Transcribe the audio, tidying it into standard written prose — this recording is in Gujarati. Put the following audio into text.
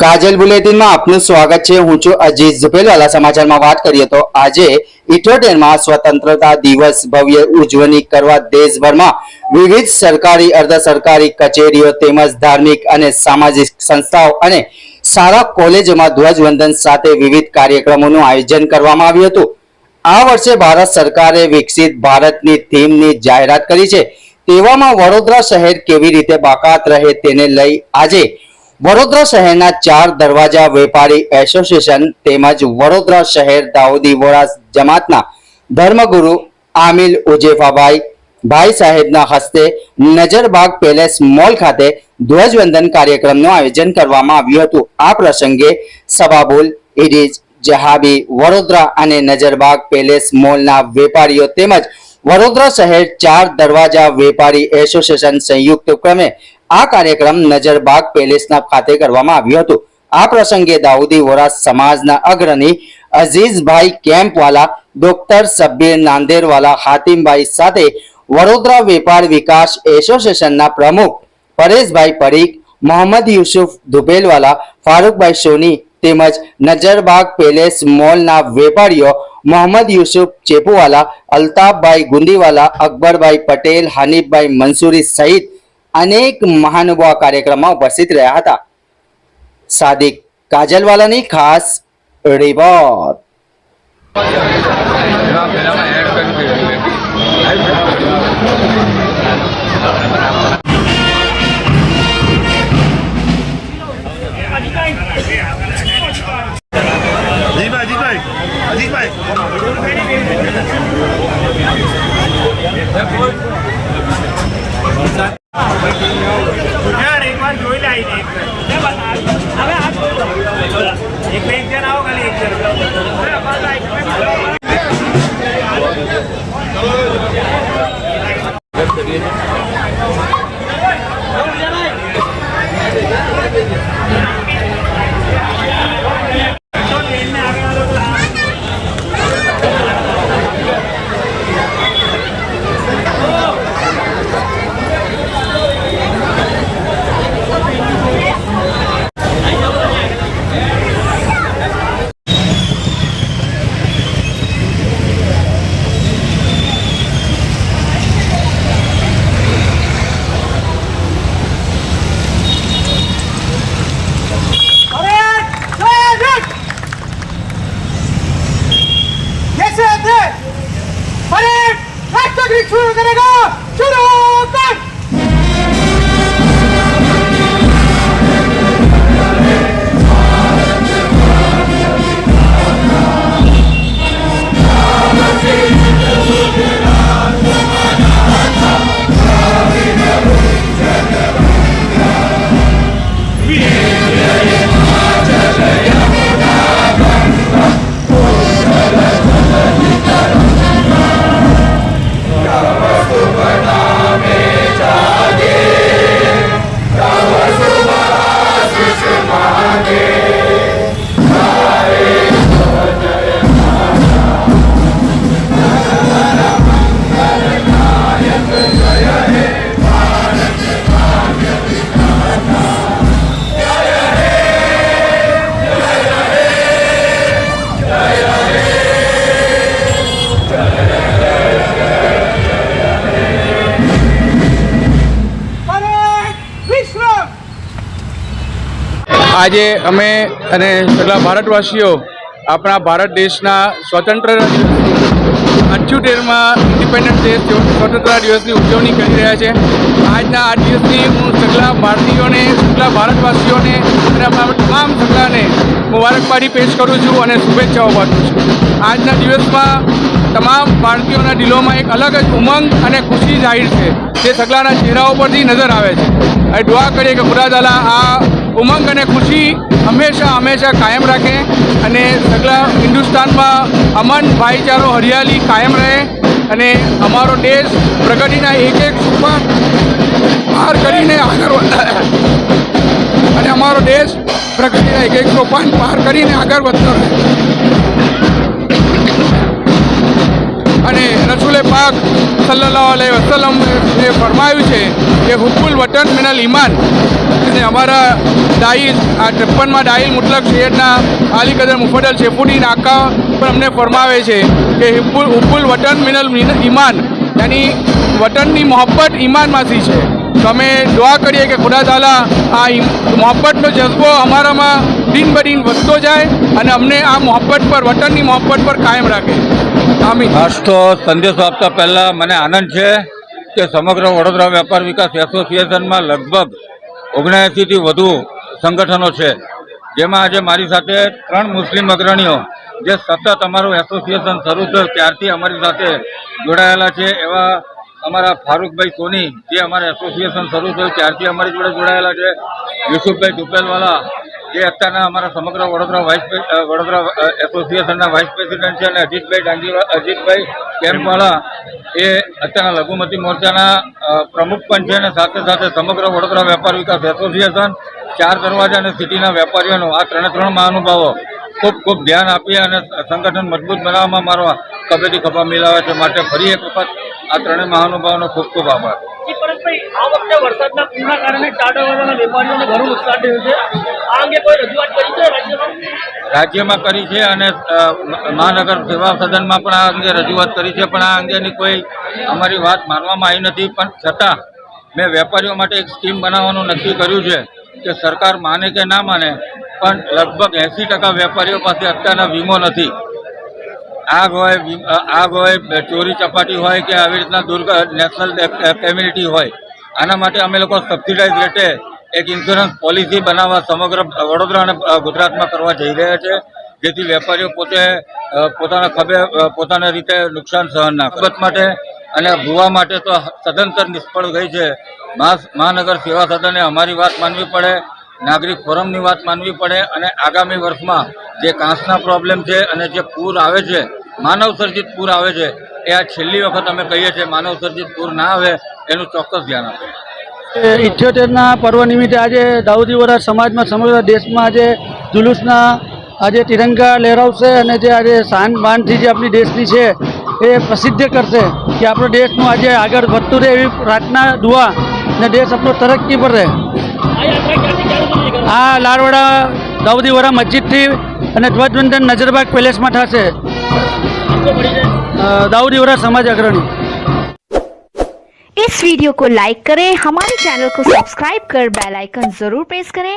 काजल बुलेटिन में आपનું સ્વાગત છે। હું છું અજીત ઝુપેલવાલા। સમાચારમાં વાત કરીએ તો આજે 78માં સ્વતંત્રતા દિવસ ભવ્ય ઉજવણી કરવા દેશભરમાં વિવિધ સરકારી અર્ધ સરકારી કચેરીઓ તેમજ ધાર્મિક અને સામાજિક સંસ્થાઓ અને શાળા કોલેજોમાં ધ્વજવંદન સાથે વિવિધ કાર્યક્રમોનું આયોજન કરવામાં આવ્યું હતું। આ વર્ષે ભારત સરકારે વિકસિત ભારતની થીમની જાહેરાત કરી છે। તેવામાં વડોદરા શહેર કેવી રીતે બાકાત રહે તેને લઈ આજે वडोदरा शहरना 4 दरवाजा वेपारी एसोसिएशन तेमज वडोदरा शहर दाऊदी वोरा जमातना धर्मगुरु आमिल उजेफाभाई भाई साहेबना हस्ते नजरबाग पेलेस मॉल खाते ध्वजवंदन कार्यक्रमનું आयोजन કરવામાં આવ્યું હતું। આ પ્રસંગે સબાબુલ ઇડીજ જહાબી વડોદરા અને નજરબાગ પેલેસ મોલના વેપારીઓ તેમજ વડોદરા શહેર 4 દરવાજા વેપારી એસોસિએશન સંયુક્ત ઉપક્રમે આ કાર્યક્રમ નજરબાગ પેલેસના ખાતે કરવામાં આવ્યો હતો। આ પ્રસંગે દાઉદી વોરા સમાજના અગ્રણી અઝીઝભાઈ કેમ્પવાલા, ડોક્ટર સબ્બીર નાંદેરવાલા, હાતિમભાઈ સાથે વડોદરા વેપાર વિકાસ એસોસિએશનના પ્રમુખ પરેશભાઈ પરીખ, મોહમ્મદ યુસુફ ધુપેલવાલા, ફારૂકભાઈ સોની તેમજ નજરબાગ પેલેસ મોલના વેપારીઓ મોહમ્મદ યુસુફ ચેપુવાલા, અલ્તાફભાઈ ગુંદીવાલા, અકબરભાઈ પટેલ, હનીફભાઈ મંસૂરી સહિત अनेक महानुभाव कार्यक्रम में उपस्थित रहा था। सादिक काजलवाला की खास रिपोर्ट। यार एक बार જોઈ લે એક જણ આવો ખાલી એક शुरू करेगा। शुरू कर। આજે અમે અને સગળા ભારતવાસીઓ આપણા ભારત દેશના સ્વતંત્ર 78માં ઇન્ડિપેન્ડન્સ ડે સ્વતંત્રતા દિવસની ઉજવણી કરી રહ્યા છે। આજના આ દિવસની હું સગળા ભારતીયોને, સગળા ભારતવાસીઓને અને આપણા તમામ સગળાને મુબારકબાદી પેશ કરું છું અને શુભેચ્છાઓ પાઠવું છું। આજના દિવસમાં તમામ ભારતીયોના દિલોમાં એક અલગ જ ઉમંગ અને ખુશી જાહેર છે, જે સગળાના ચહેરાઓ પરથી નજર આવે છે। અને દુઆ કરીએ કે ખુદા તાલા આ ઉમંગ અને ખુશી હંમેશા હંમેશા કાયમ રાખે અને સગળા હિન્દુસ્તાનમાં અમન, ભાઈચારો, હરિયાળી કાયમ રહે અને અમારો દેશ પ્રગતિના એક એક સોપાન પાર કરીને આગળ અને અમારો દેશ પ્રગતિના એક એક સોપાન પાર કરીને આગળ વધતો રહે। અને રસૂલે પાક સલ્લલ્લાહુ અલૈહિ વસલ્લમ એ ફરમાયું છે કે હુબ્બુલ વતન મિનલ ઈમાન. અને અમારા દાઈ આ 53માં દાઈ મુતલક શહેરના આલી કદર મુફદ્દલ શેફુદ્દીન આકા પણ અમને ફરમાવે છે કે હુબ્બુલ વતન મિનલ ઈમાન, યાની વતનની મોહબ્બત ઈમાનમાંથી છે. તો અમે દુઆ કરીએ કે ખુદા તાલા આ મોહબ્બતનો જજ્બો અમારામાં દિન બ દિન વધતો જાય અને અમને આ મોહબ્બત પર, વતનની મોહબ્બત પર કાયમ રાખે. આમીન. ખાસ તો સંદેશો આપતા પહેલાં મને આનંદ છે કે સમગ્ર વડોદરા વેપાર વિકાસ એસોસિએશનમાં લગભગ 79થી વધુ સંગઠનો છે, જેમાં આજે મારી સાથે 3 મુસ્લિમ અગ્રણીઓ જે સતત અમારું એસોસિએશન શરૂ થયું ત્યારથી અમારી સાથે જોડાયેલા છે એવા અમારા ફારૂકભાઈ સોની, જે અમારા એસોસિએશન શરૂ થયું ત્યારથી અમારી જોડે જોડાયેલા છે. યુસુફભાઈ દુપેલવાલા, જે અત્યારના અમારા સમગ્ર વડોદરા એસોસિએશનના વાઇસ પ્રેસિડેન્ટ છે, અને અજીતભાઈ કેમ્પવાલા એ અત્યારના લઘુમતી મોરચાના પ્રમુખ પણ છે, અને સાથે સાથે સમગ્ર વડોદરા વેપાર વિકાસ એસોસિએશન, 4 દરવાજા અને સિટીના વેપારીઓનો આ 3 મહાનુભાવો ખૂબ ધ્યાન આપી અને સંગઠન મજબૂત બનાવવામાં મારો ખભેથી ખભા મિલાવે છે. માટે ફરી એક વખત આ 3 મહાનુભાવોનો ખૂબ આભાર. પરતભાઈ, આ વખતે વરસાદના પૂરના કારણે ચારવાળાના વેપારીઓને ઘણું નુકસાન થયું છે. આ અંગે કોઈ રજૂઆત કરી છે રાજ્યમાં કરી છે અને મહાનગર સેવા સદનમાં પણ આ અંગે રજૂઆત કરી છે, પણ આ અંગેની કોઈ અમારી વાત માનવામાં આવી નથી. પણ છતાં મેં વેપારીઓ માટે એક સ્કીમ બનાવવાનું નક્કી કર્યું છે કે સરકાર માને કે ના માને પણ લગભગ 80% વેપારીઓ પાસે અત્યારના વીમો નથી. આગ હોય, ચોરી ચપાટી હોય કે આવી રીતના નેશનલ કેમિનિટી હોય, આના માટે અમે લોકો સબસિડાઇઝ રેટે એક ઇન્સ્યોરન્સ પોલિસી બનાવવા સમગ્ર વડોદરા અને ગુજરાતમાં કરવા જઈ રહ્યા છે, જેથી વેપારીઓ પોતે પોતાના ખભે પોતાના રીતે નુકસાન સહન ના કરે. માટે અને ભૂવા માટે તો સદંતર નિષ્ફળ ગઈ છે. મહાનગર સેવા સદને અમારી વાત માનવી પડે, નાગરિક ફોરમની વાત માનવી પડે, અને આગામી વર્ષમાં જે કાંસના પ્રોબ્લેમ છે અને જે પૂર આવે છે, માનવ સર્જિત પૂર આવે છે, એ આ છેલ્લી વખત અમે કહીએ છીએ માનવ સર્જિત પૂર ના આવે એનું ચોક્કસ ધ્યાન આપે. 78ના પર્વ નિમિત્તે આજે દાઉદી વોરા સમાજમાં સમગ્ર દેશમાં આજે જુલુસના આજે તિરંગા લહેરાવશે અને જે આજે શાન બાનથી જે આપણી દેશની છે એ પ્રસિદ્ધ કરશે કે આપણો દેશનું આજે આગળ વધતું રહે એવી પ્રાર્થના દુઆ અને દેશ આપણો તરક્કી પર રહે. આ લાલવાડા દાઉદી વોરા મસ્જિદથી અને ધ્વજવંદન નજરબાગ પેલેસમાં થશે. दाऊदी वोरा समाज अग्रणी. इस वीडियो को लाइक करें, हमारे चैनल को सब्सक्राइब कर बेल आइकन जरूर प्रेस करें